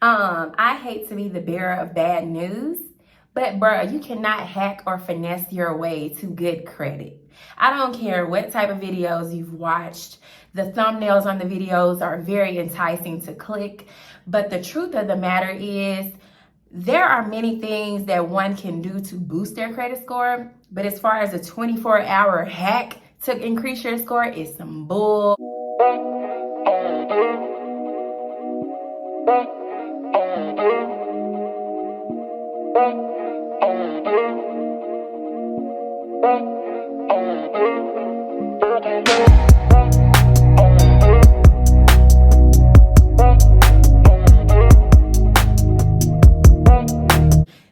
I hate to be the bearer of bad news, but bruh, you cannot hack or finesse your way to good credit. I don't care what type of videos you've watched. The thumbnails on the videos are very enticing to click, but the truth of the matter is there are many things that one can do to boost their credit score, but as far as a 24-hour hack to increase your score is some bull.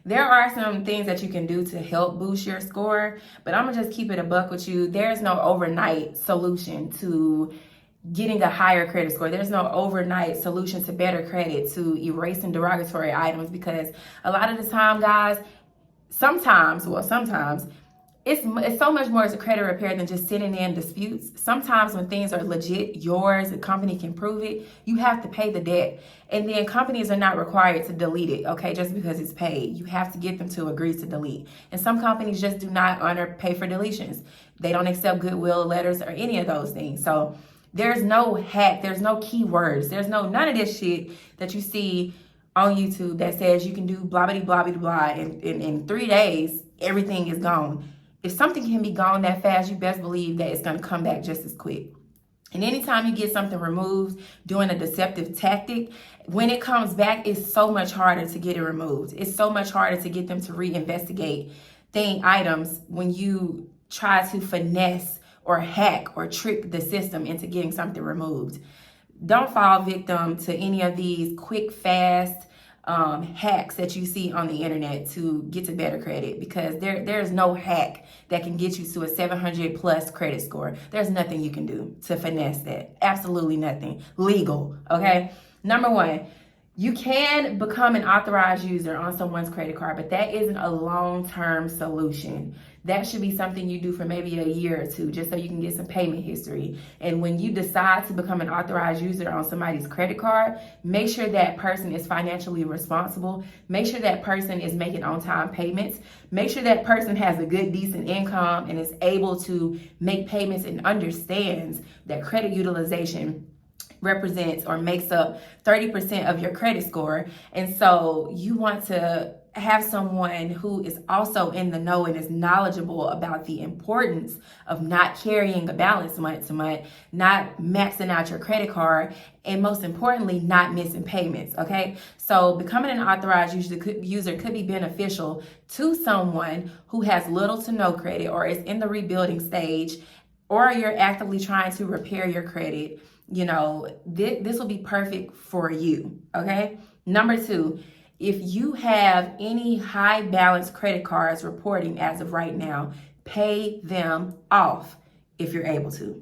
There are some things that you can do to help boost your score, but I'm gonna just keep it a buck with you. There's no overnight solution to getting a higher credit score. There's no overnight solution to better credit, to erasing derogatory items, because a lot of the time, guys, sometimes it's so much more as a credit repair than just sending in disputes. Sometimes when things are legit yours, the company can prove it, you have to pay the debt. And then companies are not required to delete it, okay, just because it's paid. You have to get them to agree to delete. And some companies just do not honor pay for deletions. They don't accept goodwill letters or any of those things. So there's no hack, there's no keywords, there's none of this shit that you see on YouTube that says you can do blah, blah, blah, blah, blah, and in 3 days, everything is gone. If something can be gone that fast, you best believe that it's going to come back just as quick. And anytime you get something removed doing a deceptive tactic, when it comes back, it's so much harder to get it removed. It's so much harder to get them to reinvestigate items when you try to finesse or hack or trick the system into getting something removed. Don't fall victim to any of these quick, fast hacks that you see on the internet to get to better credit, because there's no hack that can get you to a 700 plus credit score. There's nothing you can do to finesse that. Absolutely nothing. Legal, okay? Number one, you can become an authorized user on someone's credit card, but that isn't a long-term solution. That should be something you do for maybe a year or two, just so you can get some payment history. And when you decide to become an authorized user on somebody's credit card, make sure that person is financially responsible. Make sure that person is making on-time payments. Make sure that person has a good, decent income and is able to make payments and understands that credit utilization represents or makes up 30% of your credit score. And so you want to have someone who is also in the know and is knowledgeable about the importance of not carrying a balance month to month, not maxing out your credit card, and most importantly, not missing payments, okay? So becoming an authorized user could be beneficial to someone who has little to no credit or is in the rebuilding stage, or you're actively trying to repair your credit. You know, this will be perfect for you, okay? Number two, if you have any high balance credit cards reporting as of right now, pay them off if you're able to.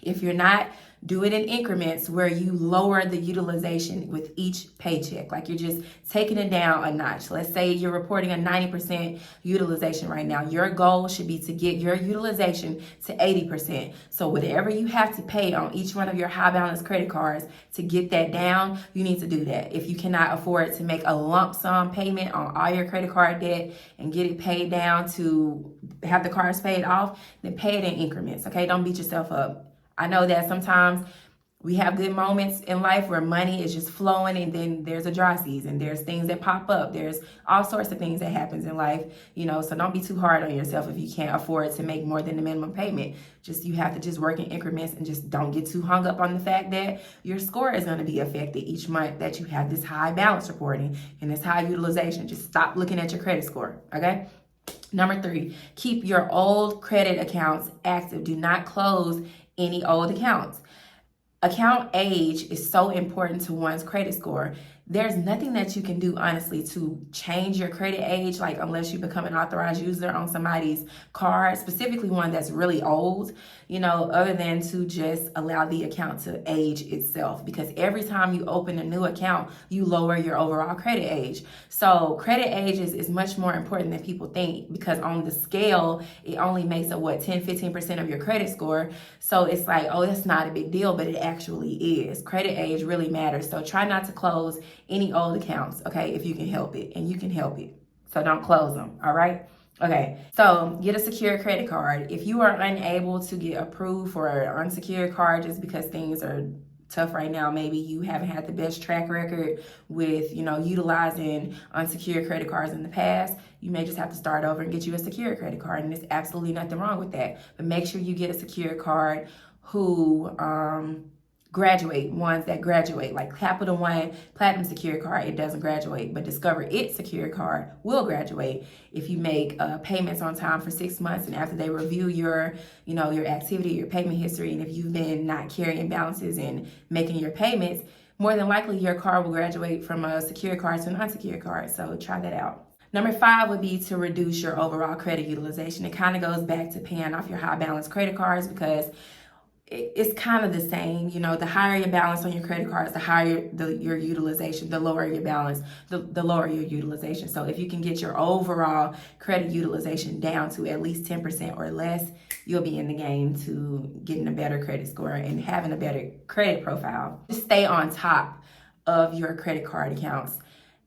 If you're not, do it in increments where you lower the utilization with each paycheck. Like you're just taking it down a notch. Let's say you're reporting a 90% utilization right now. Your goal should be to get your utilization to 80%. So whatever you have to pay on each one of your high balance credit cards to get that down, you need to do that. If you cannot afford to make a lump sum payment on all your credit card debt and get it paid down to have the cards paid off, then pay it in increments, okay? Don't beat yourself up. I know that sometimes we have good moments in life where money is just flowing, and then there's a dry season. There's things that pop up. There's all sorts of things that happens in life, you know, so don't be too hard on yourself if you can't afford to make more than the minimum payment. You have to just work in increments and just don't get too hung up on the fact that your score is going to be affected each month that you have this high balance reporting and this high utilization. Just stop looking at your credit score, okay? Number three, keep your old credit accounts active. Do not close any old accounts. Account age is so important to one's credit score. There's nothing that you can do, honestly, to change your credit age, like unless you become an authorized user on somebody's card, specifically one that's really old, you know, other than to just allow the account to age itself. Because every time you open a new account, you lower your overall credit age. So credit age is much more important than people think, because on the scale, it only makes up, 10-15% of your credit score. So it's like, oh, that's not a big deal, but it actually is. Credit age really matters. So try not to close any old accounts, okay, if you can help it, and you can help it. So don't close them, all right? Okay, so get a secure credit card. If you are unable to get approved for an unsecured card just because things are tough right now, maybe you haven't had the best track record with, utilizing unsecured credit cards in the past, you may just have to start over and get you a secure credit card, and there's absolutely nothing wrong with that. But make sure you get a secure card who ones that graduate, like Capital One Platinum Secure Card, it doesn't graduate, but Discover It Secure Card will graduate if you make payments on time for 6 months, and after they review your activity, your payment history, and if you've been not carrying balances and making your payments, more than likely your card will graduate from a secure card to an unsecured card. So try that out. Number 5 would be to reduce your overall credit utilization. It kind of goes back to paying off your high balance credit cards, because it's kind of the same. The higher your balance on your credit cards, the higher your utilization. The lower your balance, the lower your utilization. So if you can get your overall credit utilization down to at least 10% or less, you'll be in the game to getting a better credit score and having a better credit profile. Just stay on top of your credit card accounts.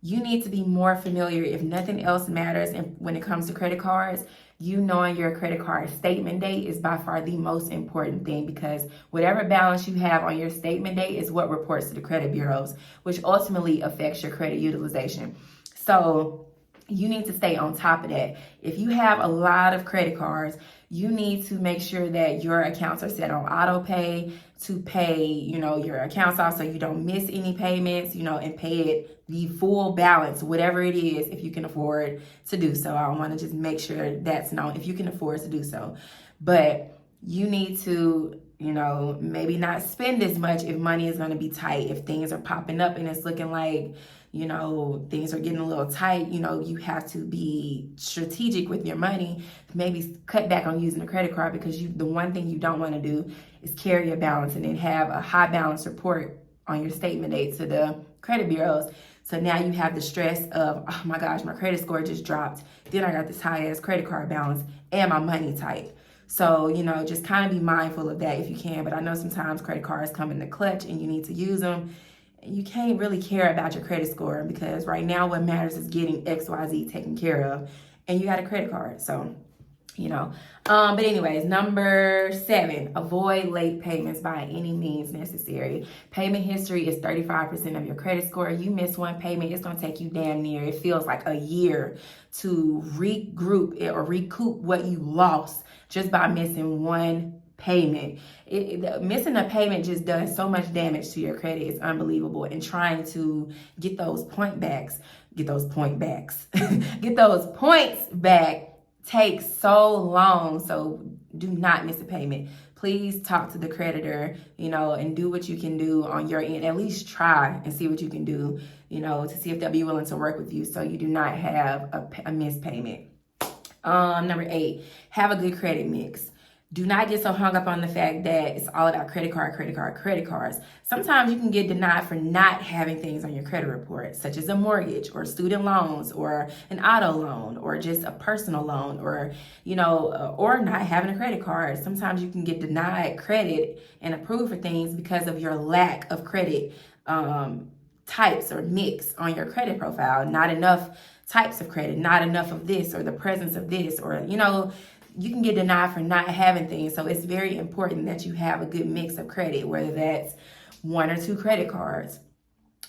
You need to be more familiar, if nothing else matters, and when it comes to credit cards, knowing your credit card statement date is by far the most important thing, because whatever balance you have on your statement date is what reports to the credit bureaus, which ultimately affects your credit utilization. So you need to stay on top of that. If you have a lot of credit cards, you need to make sure that your accounts are set on auto pay to pay, your accounts off so you don't miss any payments, and pay it the full balance, whatever it is, if you can afford to do so. I want to just make sure that's known, if you can afford to do so. But you need to, maybe not spend as much if money is going to be tight. If things are popping up and it's looking like, things are getting a little tight, you have to be strategic with your money. Maybe cut back on using a credit card, because the one thing you don't want to do is carry a balance and then have a high balance report on your statement date to the credit bureaus. So now you have the stress of, oh my gosh, my credit score just dropped. Then I got this high ass credit card balance and my money tight. So, just kind of be mindful of that if you can. But I know sometimes credit cards come in the clutch and you need to use them. You can't really care about your credit score, because right now what matters is getting XYZ taken care of, and you got a credit card. So, but anyways, number 7, avoid late payments by any means necessary. Payment history is 35% of your credit score. You miss one payment, it's going to take you damn near, it feels like a year to regroup it or recoup what you lost just by missing one payment. Missing a payment just does so much damage to your credit. It's unbelievable. And trying to get those points back takes so long. So do not miss a payment. Please talk to the creditor, and do what you can do on your end. At least try and see what you can do, to see if they'll be willing to work with you so you do not have a missed payment. Number 8, have a good credit mix. Do not get so hung up on the fact that it's all about credit cards. Sometimes you can get denied for not having things on your credit report, such as a mortgage or student loans or an auto loan or just a personal loan, or, or not having a credit card. Sometimes you can get denied credit and approved for things because of your lack of credit types or mix on your credit profile. Not enough types of credit, not enough of this, or the presence of this, or, you can get denied for not having things. So it's very important that you have a good mix of credit, whether that's 1 or 2 credit cards,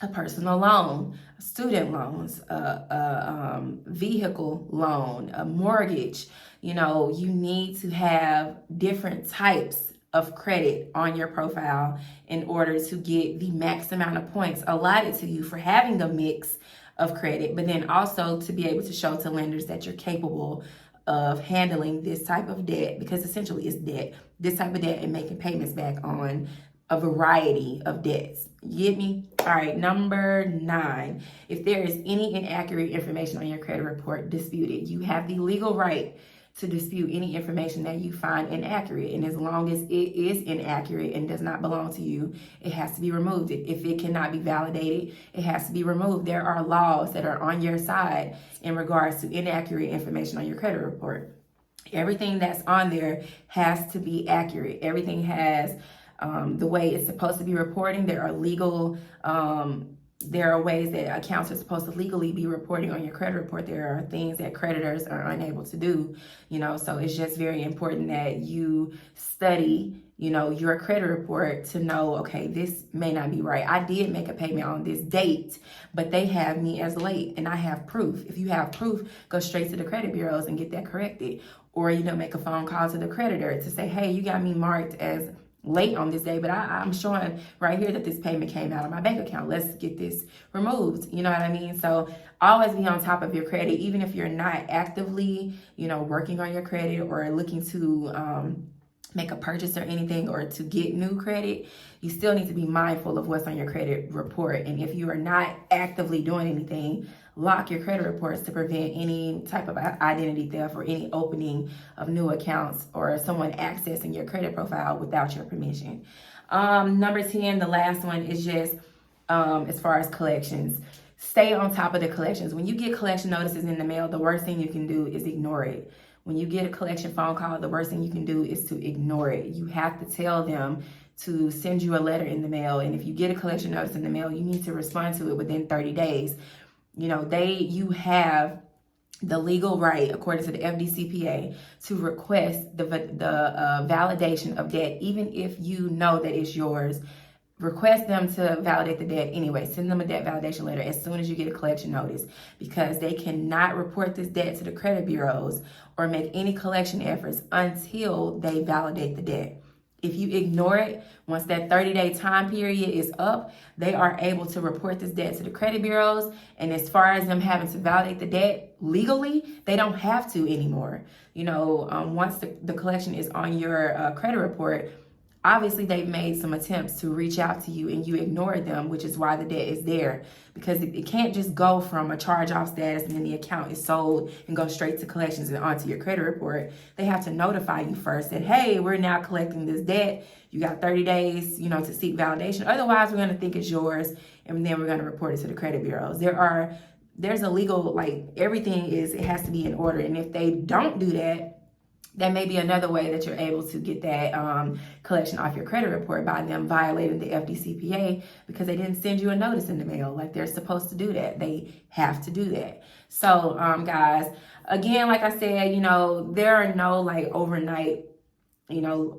a personal loan, student loans, a vehicle loan, a mortgage. You need to have different types of credit on your profile in order to get the max amount of points allotted to you for having a mix of credit, but then also to be able to show to lenders that you're capable of handling this type of debt, because essentially it's debt, this type of debt, and making payments back on a variety of debts. You get me? All right, number 9, if there is any inaccurate information on your credit report, dispute it. You have the legal right to dispute any information that you find inaccurate, and as long as it is inaccurate and does not belong to you, it has to be removed. If it cannot be validated, it has to be removed. There are laws that are on your side in regards to inaccurate information on your credit report. Everything that's on there has to be accurate. Everything has the way it's supposed to be reporting. There are legal, there are ways that accounts are supposed to legally be reporting on your credit report. There are things that creditors are unable to do, so it's just very important that you study, your credit report to know, okay, this may not be right. I did make a payment on this date, but they have me as late and I have proof. If you have proof, go straight to the credit bureaus and get that corrected. Or, make a phone call to the creditor to say, hey, you got me marked as late on this day, but I'm showing right here that this payment came out of my bank account. Let's get this removed. You know what I mean? So always be on top of your credit, even if you're not actively, working on your credit or looking to make a purchase or anything or to get new credit. You still need to be mindful of what's on your credit report. And if you are not actively doing anything, lock your credit reports to prevent any type of identity theft or any opening of new accounts or someone accessing your credit profile without your permission. Number 10, the last one is just as far as collections. Stay on top of the collections. When you get collection notices in the mail, the worst thing you can do is ignore it. When you get a collection phone call, the worst thing you can do is to ignore it. You have to tell them to send you a letter in the mail. And if you get a collection notice in the mail, you need to respond to it within 30 days. You have the legal right, according to the FDCPA, to request the validation of debt, even if you know that it's yours. Request them to validate the debt anyway. Send them a debt validation letter as soon as you get a collection notice, because they cannot report this debt to the credit bureaus or make any collection efforts until they validate the debt. If you ignore it, once that 30-day time period is up, they are able to report this debt to the credit bureaus. And as far as them having to validate the debt legally, they don't have to anymore. Once the collection is on your credit report, obviously they've made some attempts to reach out to you and you ignored them, which is why the debt is there. Because it can't just go from a charge-off status and then the account is sold and go straight to collections and onto your credit report. They have to notify you first that, hey, we're now collecting this debt. You got 30 days, to seek validation. Otherwise, we're going to think it's yours, and then we're going to report it to the credit bureaus. There's a legal, it has to be in order. And if they don't do that, that may be another way that you're able to get that collection off your credit report, by them violating the FDCPA because they didn't send you a notice in the mail like they're supposed to do that. They have to do that. So, guys, again, like I said, there are no overnight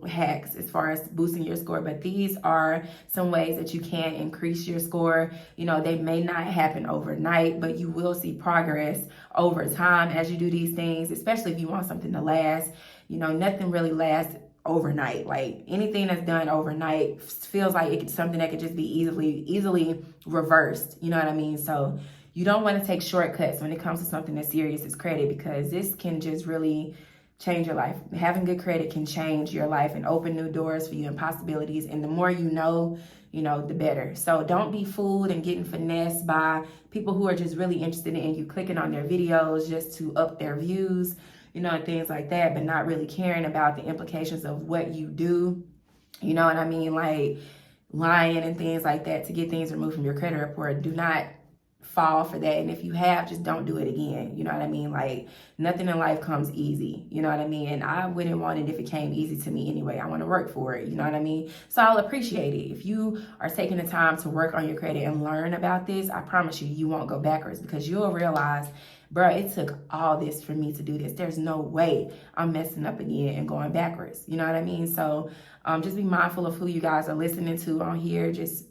hacks as far as boosting your score, but these are some ways that you can increase your score. They may not happen overnight, but you will see progress over time as you do these things, especially if you want something to last. Nothing really lasts overnight. Like anything that's done overnight feels like it's something that could just be easily reversed. You know what I mean? So you don't want to take shortcuts when it comes to something as serious as credit, because this can just really change your life. Having good credit can change your life and open new doors for you and possibilities. And the more you know, the better. So don't be fooled and getting finessed by people who are just really interested in you, clicking on their videos just to up their views, and things like that, but not really caring about the implications of what you do. You know what I mean? Like lying and things like that to get things removed from your credit report. Do not fall for that. And if you have, just don't do it again. You know what I mean? Like nothing in life comes easy. You know what I mean? And I wouldn't want it if it came easy to me anyway. I want to work for it. You know what I mean? So I'll appreciate it. If you are taking the time to work on your credit and learn about this, I promise you won't go backwards, because you'll realize, bro, it took all this for me to do this. There's no way I'm messing up again and going backwards. You know what I mean? So just be mindful of who you guys are listening to on here. Just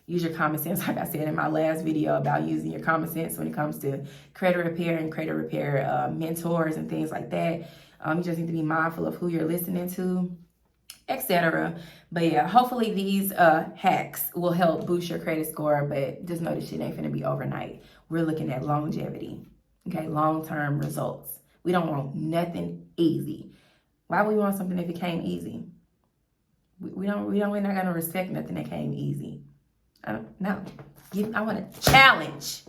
use your common sense, like I said in my last video about using your common sense when it comes to credit repair and credit repair mentors and things like that. You just need to be mindful of who you're listening to, etc. But yeah, hopefully these hacks will help boost your credit score, but just know this shit ain't finna be overnight. We're looking at longevity, okay? Long-term results. We don't want nothing easy. Why would we want something if it came easy? We're not gonna respect nothing that came easy. I don't know. I want to challenge